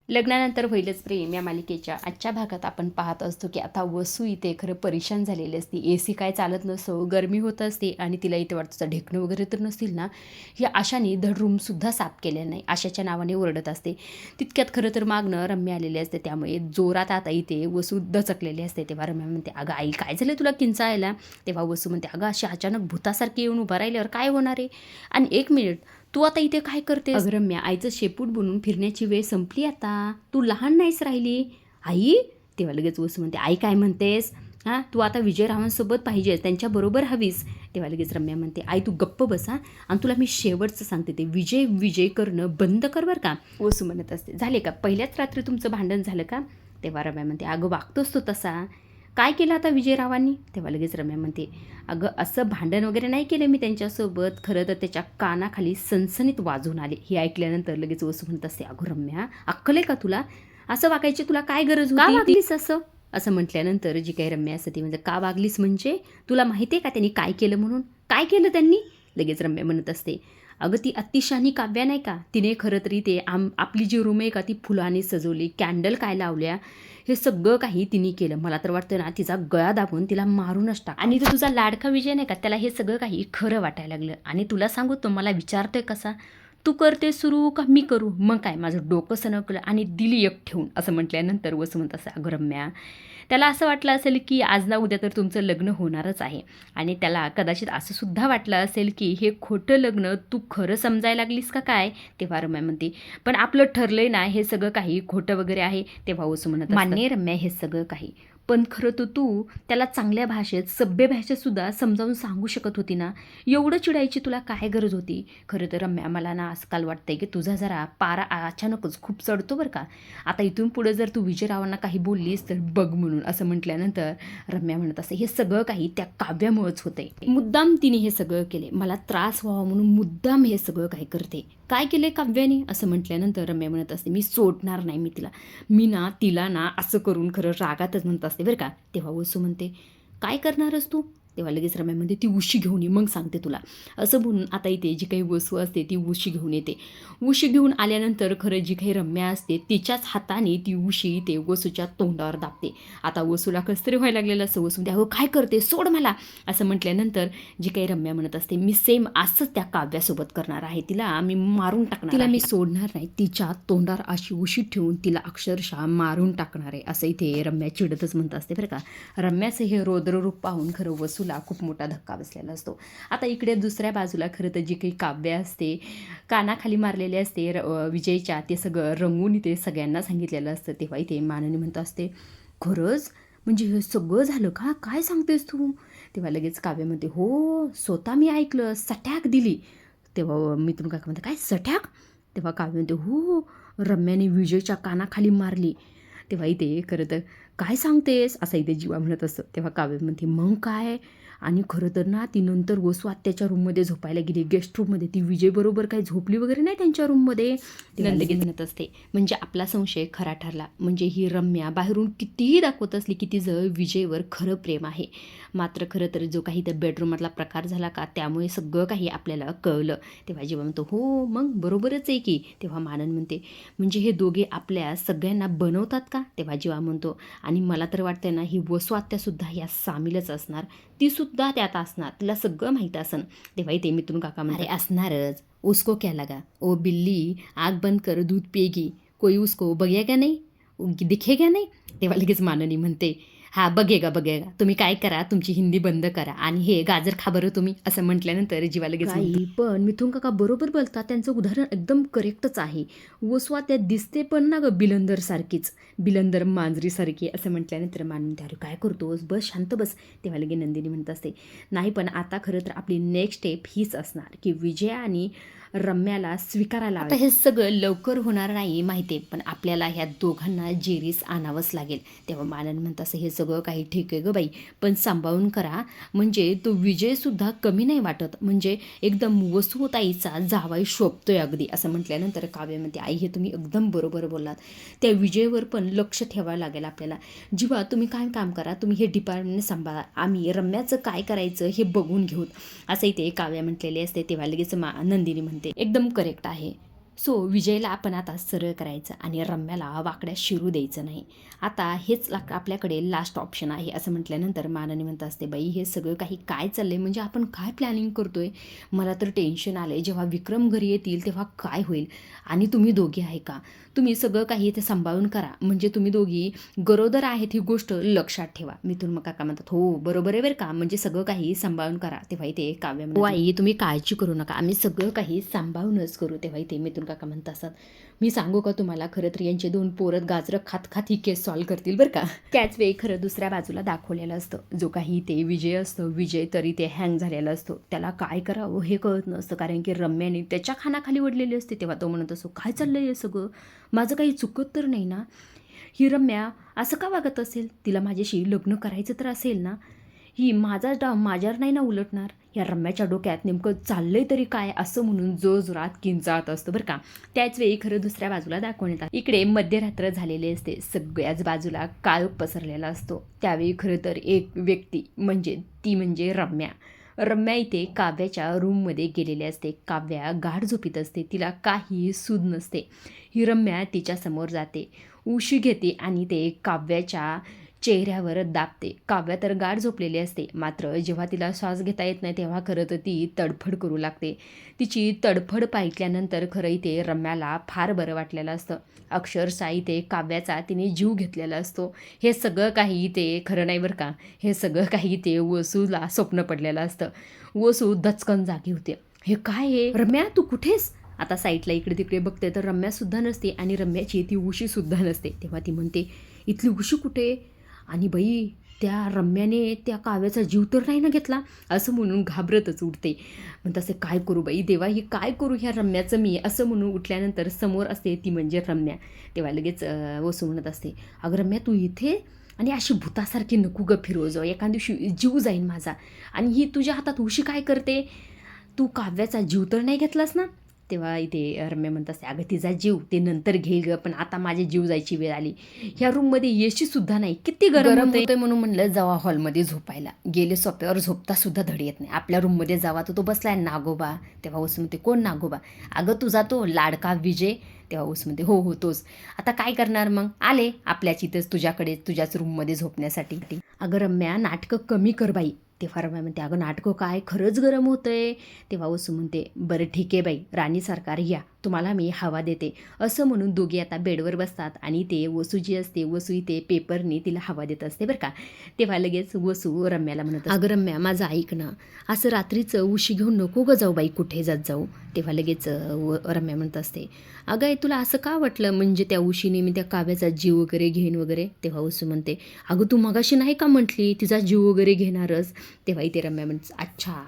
लग्नानंतर होईलच प्रेम या मालिकेच्या आजच्या भागात आपण पाहत असतो की आता वसू इथे खरं परेशान झालेली असते. AC काय चालत नसतो, गरमी होत असते आणि तिला इथे वाटतं ढेकणं वगैरे तर नसतील ना. ही आशाने धड रूमसुद्धा साफ केलेला नाही, आशाच्या नावाने ओरडत असते. तितक्यात खरं तर मागणं रम्या आलेली असते, त्यामुळे जोरात आता इथे वसू दचकलेली असते. तेव्हा रम्या म्हणते, अगं आई काय झालं तुला किंचाळायला? तेव्हा वसू म्हणते, अगं अशी अचानक भूतासारखी येऊन उभा राहिल्यावर काय होणार आहे? आणि 1 मिनिट, तू आता इथे काय करते? अगं रम्या, आईचं शेपूट बनून फिरण्याची वेळ संपली आता, तू लहान नाहीस राहिली. आई? तेव्हा लगेच वसू म्हणते, आई काय म्हणतेस? हां, तू आता विजयरावांसोबत पाहिजेस, त्यांच्याबरोबर हवीस. तेव्हा लगेच रम्या म्हणते, आई तू गप्प बस हां, आणि तुला मी शेवटचं सांगते, ते विजय विजय करणं बंद कर बरं का. वसू म्हणत असते, झाले का पहिल्याच रात्री तुमचं भांडण झालं का? तेव्हा रम्या म्हणते, अगं वागतोस तो तसा, काय केलं आता विजयरावांनी? तेव्हा लगेच रम्या म्हणते, अगं असं भांडण वगैरे नाही केलं मी त्यांच्यासोबत, खरं तर त्याच्या कानाखाली सनसनीत वाजून आले. हे ऐकल्यानंतर लगेच वसू म्हणत असते, अगं रम्या अक्कल आहे का तुला? असं वागायची तुला काय गरज होती? का वागलीस असं? असं म्हटल्यानंतर जी काही रम्या असते ती म्हणजे, का वागलीस म्हणजे? तुला माहिती आहे का त्यांनी काय केलं म्हणून? काय केलं त्यांनी? लगेच रम्या म्हणत असते, अगं ती अतिशानी काव्या नाही का, तिने खरं तरी ते आपली जी रूम आहे का ती फुलांनी सजवली, कॅन्डल काय लावल्या, हे सगळं काही तिने केलं. मला तर वाटतं ना तिचा गळा दाबून तिला मारूनच टाक. आणि तो तुझा लाडका विजय नाही का, त्याला हे सगळं काही खरं वाटायला लागलं. आणि तुला सांगू, तो मला विचारतोय कसा, तू करते सुरू का मी करू? मग काय, माझं डोकं सणकलं आणि दिली एक ठेवून. असं म्हटल्यानंतर वसू म्हणत असं, अगं रम्या, त्याला असं वाटलं असेल की आज ना उद्या तर तुमचं लग्न होणारच आहे, आणि त्याला कदाचित असं सुद्धा वाटलं असेल की हे खोटं लग्न तू खरं समजायला लागलीस का काय? तेव्हा रम्या म्हणते, पण आपलं ठरलंय ना हे सगळं काही खोटं वगैरे आहे. तेव्हा वसू म्हणत, मान्य रम्या हे सगळं काही, पण खरं तर तू त्याला चांगल्या भाषेत, सभ्य भाषेत सुद्धा समजावून सांगू शकत होती ना. एवढं चिडायची तुला काय गरज होती? खरं तर रम्या, मला ना आजकाल वाटतंय की तुझा जरा पारा अचानकच खूप चढतो बरं का. आता इथून पुढे जर तू विजयरावांना काही बोललीस तर बघ म्हणून. असं म्हटल्यानंतर रम्या म्हणत असते, हे सगळं काही त्या काव्यामुळेच होते, मुद्दाम तिने हे सगळं केले, मला त्रास व्हावा म्हणून मुद्दाम हे सगळं काही करते. काय केलंय काव्याने? असं म्हटल्यानंतर रम्या म्हणत असते, मी सोडणार नाही मी तिला, मी ना तिला ना असं करून खरं रागातच म्हणत असते बरं का. तेव्हा वसू म्हणते, काय करणारच तू? तेव्हा लगेच रम्या म्हणते, ती उशी घेऊन ये मग सांगते तुला. असं म्हणून आता इथे जी काही वसू असते ती उशी घेऊन येते. उशी घेऊन आल्यानंतर खरं जी काही रम्या असते तिच्याच हाताने ती उशी ते वसूच्या तोंडावर दाबते. आता वसूला कसं तरी व्हायला लागलेलं असं, वसू म्हणते, अहो काय करते, सोड मला. असं म्हटल्यानंतर जी काही रम्या म्हणत असते, मी सेम असंच त्या काव्यासोबत करणार आहे, तिला मी मारून टाकणार, तिला मी सोडणार नाही, तिच्या तोंडावर अशी उशी ठेवून तिला अक्षरशः मारून टाकणार आहे. असं इथे रम्या चिडतच म्हणत असते बरं का. रम्याचं हे रौद्ररूप पाहून खरं वसूला खूप मोठा धक्का बसलेला असतो. आता इकडे दुसऱ्या बाजूला खरं तर जी काही काव्य असते, कानाखाली मारलेले असते विजयच्या, ते सगळं रंगून इथे सगळ्यांना सांगितलेलं असतं. तेव्हा इथे माननी म्हणत असते, खरंच म्हणजे हे सगळं झालं का? काय सांगतेस तू? तेव्हा लगेच काव्य म्हणते, हो स्वतः मी ऐकलं, सटॅक दिली. तेव्हा मिथून काका म्हणते, काय सटॅक? तेव्हा काव्य म्हणते, हो रम्याने विजयच्या कानाखाली मारली. तेव्हा इथे खरं तर, काय सांगतेस? असं इथे जीवा म्हणत असतं. तेव्हा काव्य म्हणते, मग काय? आणि खरं तर ना ती नंतर वसू आत्याच्या रूममध्ये झोपायला गेली, गेस्ट रूममध्ये. ती विजयबरोबर काही झोपली वगैरे नाही त्यांच्या रूममध्ये. नंदगी म्हणत असते, म्हणजे आपला संशय खरा ठरला, म्हणजे ही रम्या बाहेरून कितीही दाखवत असली की तिचं विजयवर खरं प्रेम आहे, मात्र खरं तर जो काही त्या बेडरूमातला प्रकार झाला का त्यामुळे सगळं काही आपल्याला कळलं. तेव्हा जीवा म्हणतो, हो मग बरोबरच आहे की. तेव्हा मानन म्हणते, म्हणजे हे दोघे आपल्या सगळ्यांना बनवतात का? तेव्हा जीवा म्हणतो, आणि मला तर वाटतं ना ही वसू आत्यासुद्धा या सामीलच असणार, ती सुद्धा त्यात असणार, तिला सगळं माहीत असन. तेव्हा इथे मिथून काका म्हणते, असणारच, उसको क्या लगा, ओ बिल्ली आग बंद कर दूध पिएगी, कोई उसको बघेगा नहीं, दिखेगा नहीं. तेव्हा लगेच माननी म्हणते, हा बघेगा बघेगा, तुम्ही काय करा, तुमची हिंदी बंद करा आणि हे गाजर खा बरं तुम्ही. असं म्हटल्यानंतर जीवा लगेच म्हणते, पण मिथून काका बरोबर बोलतात, त्यांचं उदाहरण एकदम करेक्टच आहे. वसू त्या दिसते पण ना गं बिलंदर सारखीच, बिलंदर मांजरीसारखी. असं म्हटल्यानंतर मानते, अरे काय करतोस, बस शांत बस. तेव्हा लगे नंदिनी म्हणत असते, नाही पण आता खरं तर आपली नेक्स्ट स्टेप हीच असणार की विजय आणि रम्याला स्वीकारायला. आता हे सगळं लवकर होणार नाही माहिती आहे, पण आपल्याला ह्या दोघांना जेरीस आणावंच लागेल. तेव्हा मानन म्हणत असं, हे सगळं काही ठीक आहे गं बाई, पण सांभाळून करा, म्हणजे तो विजयसुद्धा कमी नाही वाटत, म्हणजे एकदम वसूताईचा जावाई शोभतोय अगदी. असं म्हटल्यानंतर काव्य म्हणते, आई हे तुम्ही एकदम बरोबर बोललात, त्या विजयवर पण लक्ष ठेवायला लागेल आपल्याला. जीवा तुम्ही काय काम करा, तुम्ही हे डिपार्टमेंट सांभाळा, आम्ही रम्याचं काय करायचं हे बघून घेऊत. असं इथे काव्य म्हटलेले असते. तेव्हा लगेच नंदिनी म्हणते, एकदम करेक्ट आहे, सो विजयला आपण आता सरळ करायचं आणि रम्याला वाकड्या शिरू द्यायचं नाही. आता हेच आपल्याकडे लास्ट ऑप्शन आहे असं म्हटल्यानंतर मानाने म्हणत असते, बाई हे सगळं काही काय चाललं आहे, म्हणजे आपण काय प्लॅनिंग करतो आहे, मला तर टेन्शन आलं आहे. जेव्हा विक्रम घरी येतील तेव्हा काय होईल, आणि तुम्ही दोघी आहे का, तुम्ही सगळं काही ते सांभाळून करा, म्हणजे तुम्ही दोघी गरोदर आहेत ही गोष्ट लक्षात ठेवा. मिथुन मग काका म्हणतात, हो बरोबर आहे बरं का, म्हणजे सगळं काही सांभाळून करा. तेव्हा ते काव्य म्हणतात, हो आई तुम्ही काळजी करू नका, आम्ही सगळं काही सांभाळूनच करू. तेव्हा ते मिथुन काका म्हणत असतात, मी सांगू का तुम्हाला, खरं तर यांचे 2 पोरं गाजरं खात खात ही केस सॉल्व्ह करतील बरं का. त्याच वेळी खरं दुसऱ्या बाजूला दाखवलेलं असतं, जो काही ते विजय असतो, विजय तरी ते हँग झालेला असतो, त्याला काय करावं हे कळत नसतं, कारण की रम्याने त्याच्या खानाखाली ओढलेली असते. तेव्हा तो म्हणत असतो, काय चाललंय हे सगळं, माझं काही चुकत तर नाही ना, ही रम्या असं का वागत असेल, तिला माझ्याशी लग्न करायचं तर असेल ना, ही माझ्यावर नाही ना उलटणार, या रम्याच्या डोक्यात नेमकं चाललंय तरी काय, असं म्हणून जोरात किंचाळत असतो बरं का. त्याच वेळी खरं दुसऱ्या बाजूला दाखवण्यात येतात, इकडे मध्यरात्र झालेले असते, सगळ्याच बाजूला काळोख पसरलेला असतो. त्यावेळी खरं तर एक व्यक्ती म्हणजे रम्या इथे काव्याच्या रूममध्ये गेलेली असते. काव्या गाढ झोपीत असते, तिला काही सूद नसते. ही रम्या तिच्यासमोर जाते, उशी घेते आणि ते काव्याच्या चेहऱ्यावर दाबते. काव्या तर गाढ झोपलेली असते, मात्र जेव्हा तिला श्वास घेता येत नाही तेव्हा खरं तर ती तडफड करू लागते. तिची तडफड पाहिल्यानंतर खरं इथे रम्याला फार बरं वाटलेलं असतं. अक्षरशः इथे काव्याचा तिने जीव घेतलेला असतो. हे सगळं काही इथे खरं नाही बरं का, हे सगळं काही इथे वसूला स्वप्न पडलेलं असतं. वसू दचकन जागी होते, हे काय आहे रम्या, तू कुठेस. आता साईडला इकडे तिकडे बघते तर रम्यासुद्धा नसते आणि रम्याची ती उशीसुद्धा नसते. तेव्हा ती म्हणते, इथली उशी कुठे, आणि बाई त्या रम्याने त्या काव्याचा जीव तर नाही ना घेतला, असं म्हणून घाबरतच उठते. म्हणत असे, काय करू बाई देवा, ही काय करू ह्या रम्याचं मी, असं म्हणून उठल्यानंतर समोर असते ती म्हणजे रम्या. तेव्हा लगेच वसू म्हणत असते, अगं रम्या तू इथे, आणि अशी भूतासारखी नको ग फिरव जाऊ, एका दिवशी जीव जाईन माझा, आणि ही तुझ्या हातात उशी काय करते, तू काव्याचा जीव तर नाही घेतलास ना. तेव्हा इथे रम्या म्हणत असते, अगं तिचा जीव ते नंतर घेईल ग, पण आता माझे जीव जायची वेळ आली. ह्या रूममध्ये एसी सुद्धा नाही, किती गरम होते म्हणून म्हणलं जावा हॉलमध्ये झोपायला. गेले सोप्यावर झोपता सुद्धा धड येत नाही, आपल्या रूममध्ये जावा, तो बसलाय नागोबा. तेव्हा उस म्हणते, कोण नागोबा, अगं तुझा तो लाडका विजय. तेव्हा उस म्हणते, हो हो तोच. आता काय करणार मग, आले आपल्याच इथंच तुझ्याकडे तुझ्याच रूममध्ये झोपण्यासाठी. अगं रम्या नाटकं कमी कर बाई. तेव्हा रम्या म्हणते, अगं नाटकं काय, खरंच गरम होतंय. तेव्हा वसू म्हणते, बरं ठीक आहे बाई, राणी सरकार या, तुम्हाला मी हवा देते. असं म्हणून दोघी आता बेडवर बसतात आणि ते वसू जी असते, वसू इथे पेपरने तिला हवा देत असते बरं का. तेव्हा लगेच वसू रम्याला म्हणत, अगं रम्या माझं ऐक ना, असं रात्रीचं उशी घेऊन नको ग जाऊ बाई, कुठे जात जाऊ. तेव्हा लगेच रम्या म्हणत असते, अगं तुला असं का वाटलं, म्हणजे त्या उशीने मी त्या काव्याचा जीव वगैरे घेईन वगैरे. तेव्हा वसू म्हणते, अगं तू मगाशी नाही का म्हटली तिचा जीव वगैरे घेणारच. तेव्हा इथे रम्या म्हणते, अच्छा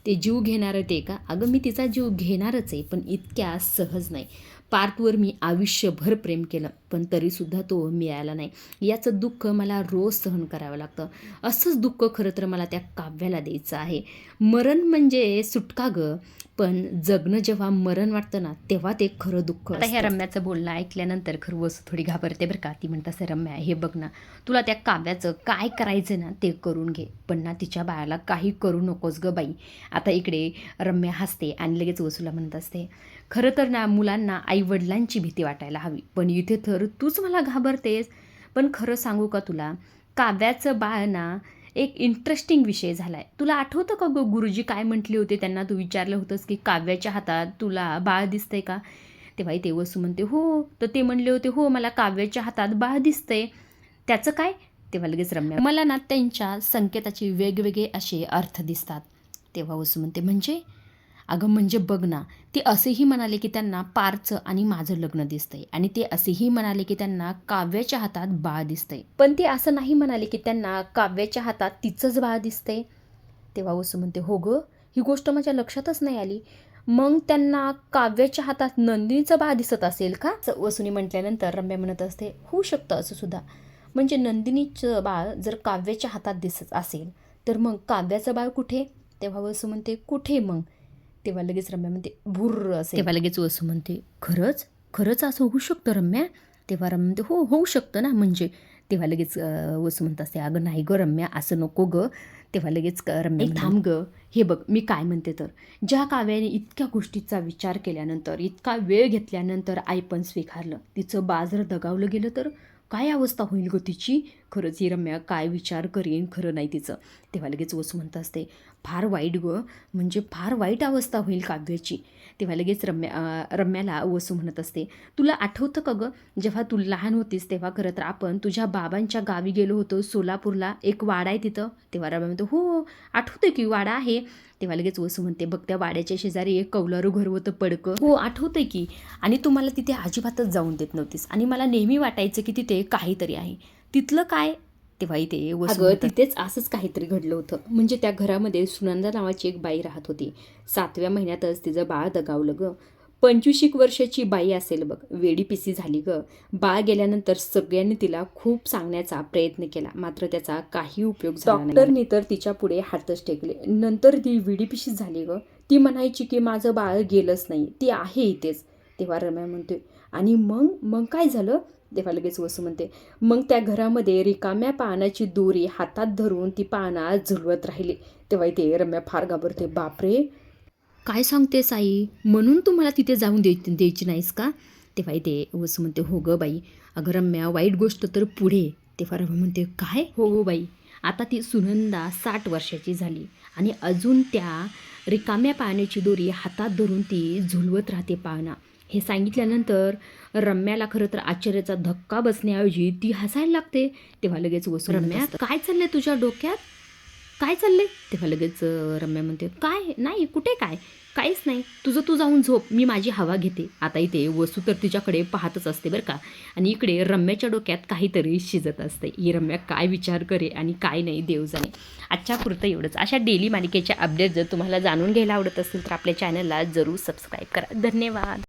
ते जीव घेणारं ते का, अगं मी तिचा जीव घेणारच आहे, पण इतक्या सहज नाही. पार्थवर मी आयुष्यभर प्रेम केलं, पण तरीसुद्धा तो मिळाला नाही. याचं दुःख मला रोज सहन करावं लागतं. असंच दुःख खरं तर मला त्या काव्याला द्यायचं आहे. मरण म्हणजे सुटका गं, पण जगणं जेव्हा मरण वाटतं ना, तेव्हा ते खरं दुःख. आता ह्या रम्याचं बोलणं ऐकल्यानंतर खरं वसू थोडी घाबरते बरं का. ती म्हणत असं, रम्या हे बघ ना, तुला त्या काव्याचं काय करायचं ना ते करून घे, पण ना तिच्या बाळाला काही करू नकोस ग बाई. आता इकडे रम्या हसते आणि लगेच वसूला म्हणत असते, खरं तर ना मुलांना आईवडिलांची भीती वाटायला हवी, पण इथे तर तूच मला घाबरतेस. पण खरं सांगू का तुला, काव्याचं बाळ ना एक इंटरेस्टिंग विषय झाला आहे. तुला आठवतं का गं गुरुजी काय म्हटले होते, त्यांना तू विचारलं होतंस की काव्याच्या हातात तुला बाळ दिसतंय का. तेव्हा ते वसू म्हणते, हो, तर ते म्हणले होते, हो मला काव्याच्या हातात बाळ दिसतंय, त्याचं काय. तेव्हा लगेच रम्या, मला ना त्यांच्या संकेताचे वेगवेगळे असे अर्थ दिसतात. तेव्हा वसू म्हणते, म्हणजे अगं म्हणजे बघ ना, ते असेही म्हणाले की त्यांना पारचं आणि माझं लग्न दिसतंय, आणि ते असेही म्हणाले की त्यांना काव्याच्या हातात बाळ दिसतंय, पण ते असं नाही म्हणाले की त्यांना काव्याच्या हातात तिचंच बाळ दिसतंय. तेव्हा वसू म्हणते, हो गं, ही गोष्ट माझ्या लक्षातच नाही आली, मग त्यांना काव्याच्या हातात नंदिनीचं बाळ दिसत असेल का. वसूने म्हटल्यानंतर रम्या म्हणत असते, होऊ शकतं असं सुद्धा, म्हणजे नंदिनीचं बाळ जर काव्याच्या हातात दिसत असेल तर मग काव्याचं बाळ कुठे. तेव्हा वसू म्हणते, कुठे मग. तेव्हा लगेच रम्या म्हणते, भुर्र असेल. तेव्हा लगेच वसू म्हणते, खरंच खरंच असं होऊ शकतं रम्या. तेव्हा रम्या म्हणते, हो होऊ शकतं ना, म्हणजे तेव्हा लगेच वसू म्हणत असते, अगं नाही गं रम्या, असं नको गं. तेव्हा लगेच रम्या थांब गं, हे बघ मी काय म्हणते तर, ज्या काव्याने इतक्या गोष्टीचा विचार केल्यानंतर, इतका वेळ घेतल्यानंतर आई पण स्वीकारलं, तिचं बाजर दगावलं गेलं तर काय अवस्था होईल गं तिची. खरंच ही रम्या काय विचार करीन खरं नाही तिचं. तेव्हा लगेच वसू म्हणत असते, फार वाईट गं, म्हणजे फार वाईट अवस्था होईल काव्याची. तेव्हा लगेच रम्याला वसू म्हणत असते, तुला आठवतं का गं, जेव्हा तू लहान होतीस तेव्हा खरं तर आपण तुझ्या बाबांच्या गावी गेलो होतो सोलापूरला, एक वाडा आहे तिथं. तेव्हा रम्या म्हणतो, हो आठवतं की वाडा आहे. तेव्हा लगेच वसू म्हणते, बघ त्या वाड्याच्या शेजारी एक कौलारू घर होतं पडकं. हो आठवतंय की. आणि तू मला तिथे अजिबातच जाऊन देत नव्हतीस आणि मला नेहमी वाटायचं की तिथे काहीतरी आहे. तिथलं काय. तेव्हा इथे वसू तिथेच असंच काहीतरी घडलं होतं. म्हणजे त्या घरामध्ये सुनंदा नावाची एक बाई राहत होती. 7व्या महिन्यातच तिचं बाळ दगावलं गं. 25 वर्षाची बाई असेल बघ, वेडी पिसी झाली गं. बाळ गेल्यानंतर सगळ्यांनी तिला खूप सांगण्याचा प्रयत्न केला, मात्र त्याचा काही उपयोग झाला नाही. डॉक्टरनी तर तिच्या पुढे हातच टेकले. नंतर ती वेडी पिशी झाली गं. ती म्हणायची की माझं बाळ गेलंच नाही, ती आहे इथेच. तेव्हा रम्या म्हणते, आणि मग काय झालं. तेव्हा लगेच वसू म्हणते, मग त्या घरामध्ये रिकाम्या पानाची दोरी हातात धरून ती पाना झुलवत राहिली. तेव्हा इथे रम्या फार घाबरते, बापरे काय सांगतेस आई, म्हणून तू मला तिथे जाऊन द्यायची नाहीस का. तेव्हा इथे वसू म्हणते, हो गं बाई, अगं रम्या वाईट गोष्ट तर पुढे. तेव्हा रम्या म्हणते, काय. हो बाई, आता ती सुनंदा 60 वर्षाची झाली आणि अजून त्या रिकाम्या पाण्याची दोरी हातात धरून ती झुलवत राहते पाना. हे सांगितल्यानंतर रम्याला खरं तर आश्चर्याचा धक्का बसण्याऐवजी ती हसायला लागते. तेव्हा लगेच वसू, रम्या काय चाललंय तुझ्या डोक्यात, काय चाललंय. तेव्हा लगेच रम्या म्हणते, काय नाही, कुठे काय, काहीच नाही, तुझं तू जाऊन झोप, मी माझी हवा घेते. आता इथे वसू तर तिच्याकडे पाहतच असते बरं का, आणि इकडे रम्याच्या डोक्यात काहीतरी शिजत असते. ही रम्या काय विचार करे आणि काय नाही देव जाणे. आजच्या पुरतं एवढंच. अशा डेली मालिकेच्या अपडेट जर तुम्हाला जाणून घ्यायला आवडत असेल तर आपल्या चॅनलला जरूर सबस्क्राईब करा. धन्यवाद.